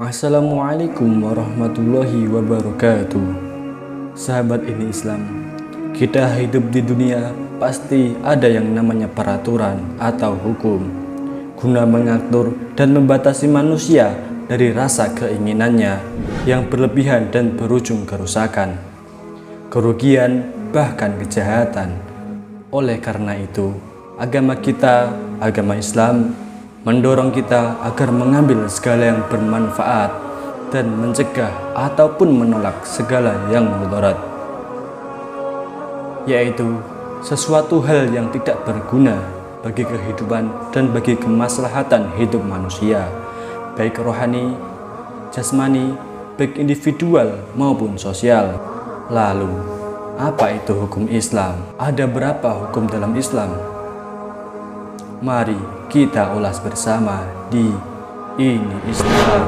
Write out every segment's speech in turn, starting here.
Assalamualaikum warahmatullahi wabarakatuh. Sahabat ini Islam, kita hidup di dunia pasti ada yang namanya peraturan atau hukum, guna mengatur dan membatasi manusia dari rasa keinginannya yang berlebihan dan berujung kerusakan, kerugian, bahkan kejahatan. Oleh karena itu, agama kita, agama Islam, mendorong kita agar mengambil segala yang bermanfaat dan mencegah ataupun menolak segala yang mudarat, yaitu sesuatu hal yang tidak berguna bagi kehidupan dan bagi kemaslahatan hidup manusia, baik rohani, jasmani, baik individual maupun sosial. Lalu, apa itu hukum Islam? Ada berapa hukum dalam Islam? Mari kita ulas bersama di Ini Islam.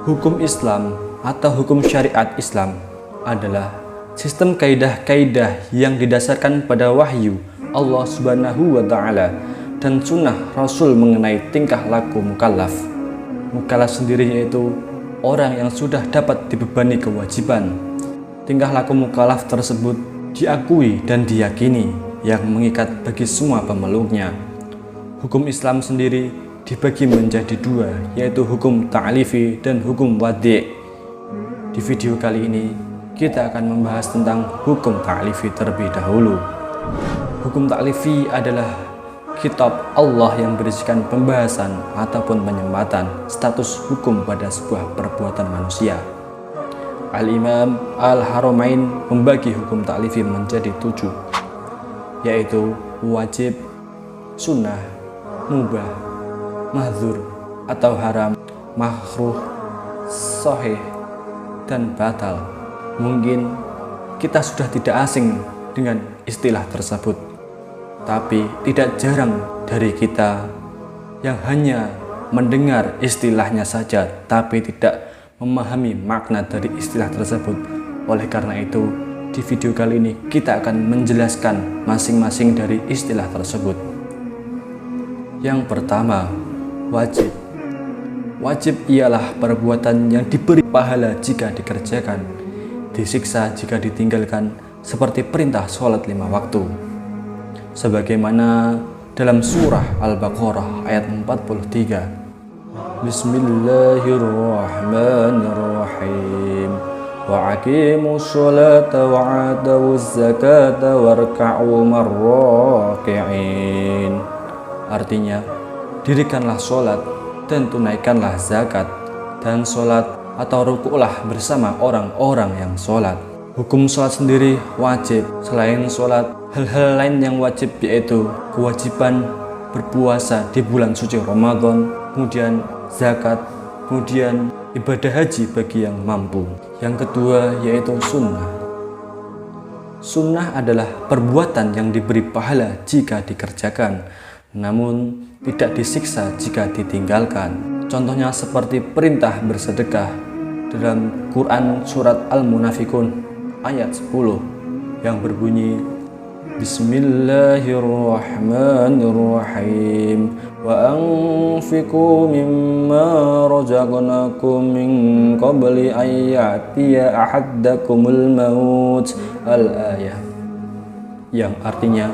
Hukum Islam atau hukum syariat Islam adalah sistem kaidah-kaidah yang didasarkan pada wahyu Allah Subhanahu wa Ta'ala dan sunnah Rasul mengenai tingkah laku mukallaf. Mukallaf sendiri yaitu orang yang sudah dapat dibebani kewajiban. Tingkah laku mukallaf tersebut diakui dan diyakini yang mengikat bagi semua pemeluknya. Hukum Islam sendiri dibagi menjadi dua, yaitu hukum ta'lifi dan hukum wadi'. Di video kali ini kita akan membahas tentang hukum ta'lifi terlebih dahulu. Hukum ta'lifi adalah kitab Allah yang berisikan pembahasan ataupun penyempatan status hukum pada sebuah perbuatan manusia. Al-Imam Al-Haramain membagi hukum ta'lifi menjadi 7, yaitu wajib, sunnah, mubah, mahdzur atau haram, makruh, sahih, dan batal. Mungkin kita sudah tidak asing dengan istilah tersebut, tapi tidak jarang dari kita yang hanya mendengar istilahnya saja tapi tidak memahami makna dari istilah tersebut. Oleh karena itu, di video kali ini kita akan menjelaskan masing-masing dari istilah tersebut. Yang pertama, wajib. Wajib ialah perbuatan yang diberi pahala jika dikerjakan, disiksa jika ditinggalkan, seperti perintah sholat 5 waktu. Sebagaimana dalam surah Al-Baqarah ayat 43. Bismillahirrahmanirrahim. وَأَقِيمُوا الصَّلَاةَ وَآتَوُا الزَّكَاةَ وَارْكَعُوا مَعَ الرَّاكِعِينَ. Artinya, dirikanlah sholat dan tunaikanlah zakat, dan sholat atau rukuklah bersama orang-orang yang sholat. Hukum sholat sendiri wajib. Selain sholat, hal-hal lain yang wajib yaitu kewajiban berpuasa di bulan suci Ramadan, kemudian zakat, kemudian ibadah haji bagi yang mampu. Yang kedua yaitu sunnah. Sunnah adalah perbuatan yang diberi pahala jika dikerjakan, namun tidak disiksa jika ditinggalkan. Contohnya seperti perintah bersedekah dalam Quran surat Al-Munafikun ayat 10 yang berbunyi Bismillahirrahmanirrahim wa anfiqu mimma razaqnakum min qabli an ya'tiya ahadakumul maut. Al-ayah, yang artinya,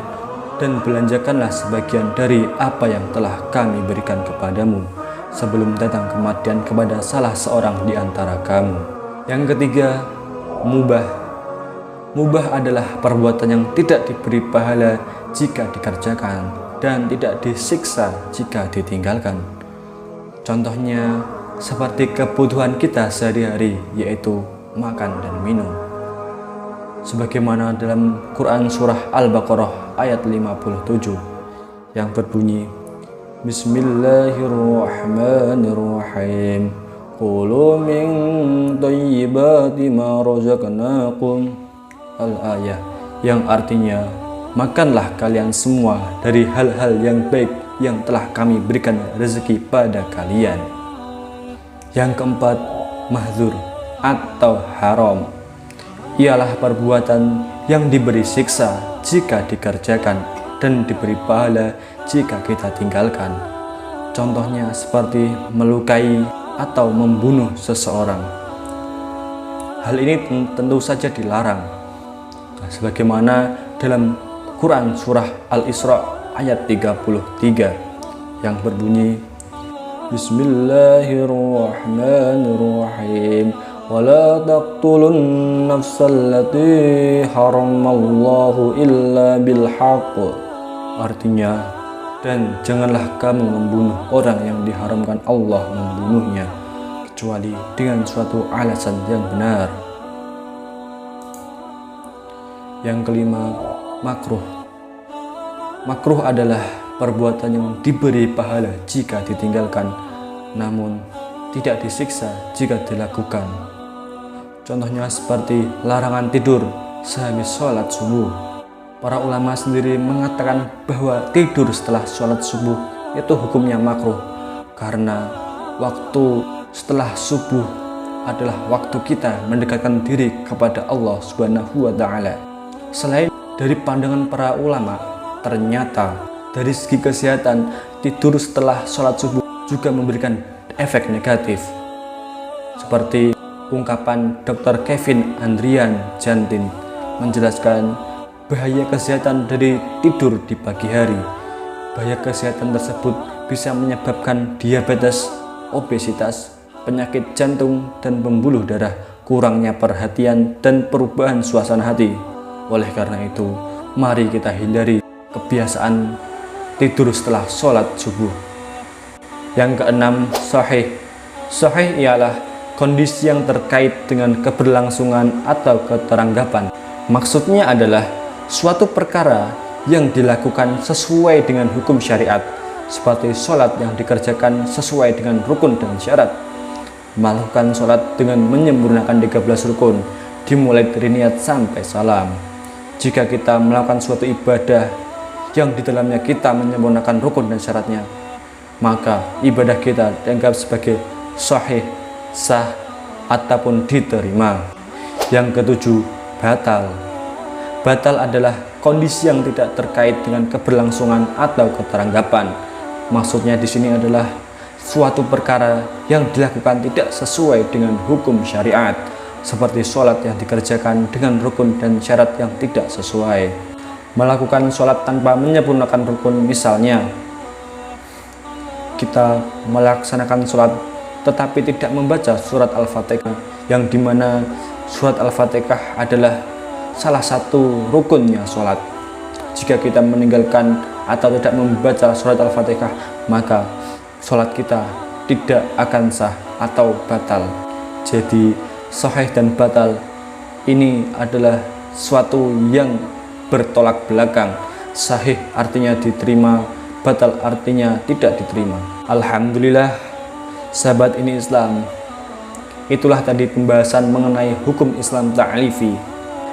dan belanjakanlah sebagian dari apa yang telah kami berikan kepadamu sebelum datang kematian kepada salah seorang di antara kamu. Yang ketiga, mubah. Mubah adalah perbuatan yang tidak diberi pahala jika dikerjakan dan tidak disiksa jika ditinggalkan. Contohnya seperti kebutuhan kita sehari-hari, yaitu makan dan minum. Sebagaimana dalam Quran surah Al-Baqarah ayat 57 yang berbunyi Bismillahirrahmanirrahim. Qulu min thayyibati ma razaqnakum. Al-ayah, yang artinya, makanlah kalian semua dari hal-hal yang baik yang telah kami berikan rezeki pada kalian. Yang keempat, mahdzur atau haram. Ialah perbuatan yang diberi siksa jika dikerjakan dan diberi pahala jika kita tinggalkan. Contohnya seperti melukai atau membunuh seseorang. Hal ini tentu saja dilarang. Sebagaimana dalam Quran surah Al-Isra ayat 33 yang berbunyi, Bismillahirrahmanirrahim. Wala taqtulun nafsallati haramallahu illa bilhaq. Artinya, dan janganlah kamu membunuh orang yang diharamkan Allah membunuhnya kecuali dengan suatu alasan yang benar. Yang kelima, makruh. Makruh adalah perbuatan yang diberi pahala jika ditinggalkan, namun tidak disiksa jika dilakukan. Contohnya seperti larangan tidur sehabis sholat subuh. Para ulama sendiri mengatakan bahwa tidur setelah sholat subuh itu hukumnya makruh, karena waktu setelah subuh adalah waktu kita mendekatkan diri kepada Allah Subhanahu wa Ta'ala. Selain dari pandangan para ulama, ternyata dari segi kesehatan, tidur setelah sholat subuh juga memberikan efek negatif. Seperti ungkapan Dr. Kevin Andrian Jantin menjelaskan bahaya kesehatan dari tidur di pagi hari. Bahaya kesehatan tersebut bisa menyebabkan diabetes, obesitas, penyakit jantung, dan pembuluh darah, kurangnya perhatian, dan perubahan suasana hati. Oleh karena itu, mari kita hindari kebiasaan tidur setelah sholat subuh. Yang keenam, sahih. Sahih ialah kondisi yang terkait dengan keberlangsungan atau keteranggapan. Maksudnya adalah suatu perkara yang dilakukan sesuai dengan hukum syariat, seperti sholat yang dikerjakan sesuai dengan rukun dan syarat. Melakukan sholat dengan menyempurnakan 13 rukun, dimulai dari niat sampai salam. Jika kita melakukan suatu ibadah yang di dalamnya kita menyempurnakan rukun dan syaratnya, maka ibadah kita dianggap sebagai sahih, sah, ataupun diterima. Yang ketujuh, batal. Batal adalah kondisi yang tidak terkait dengan keberlangsungan atau keteranggapan. Maksudnya di sini adalah suatu perkara yang dilakukan tidak sesuai dengan hukum syariat, seperti sholat yang dikerjakan dengan rukun dan syarat yang tidak sesuai. Melakukan sholat tanpa menyempurnakan rukun, misalnya kita melaksanakan sholat tetapi tidak membaca surat Al-Fatihah, yang dimana surat Al-Fatihah adalah salah satu rukunnya sholat. Jika kita meninggalkan atau tidak membaca surat Al-Fatihah, maka sholat kita tidak akan sah atau batal. Jadi sahih dan batal ini adalah suatu yang bertolak belakang. Sahih artinya diterima, batal artinya tidak diterima. Alhamdulillah, sahabat ini Islam, itulah tadi pembahasan mengenai hukum Islam ta'lifi.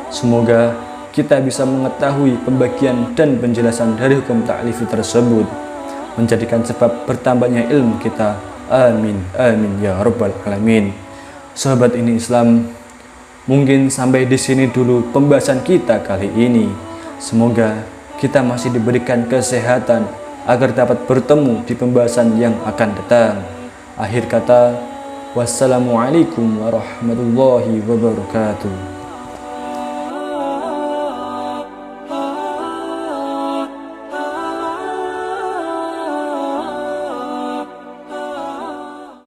Semoga kita bisa mengetahui pembagian dan penjelasan dari hukum ta'lifi tersebut, menjadikan sebab bertambahnya ilmu kita. Amin, amin ya rabbal alamin. Sahabat ini Islam, mungkin sampai di sini dulu pembahasan kita kali ini. Semoga kita masih diberikan kesehatan agar dapat bertemu di pembahasan yang akan datang. Akhir kata, wassalamualaikum warahmatullahi wabarakatuh.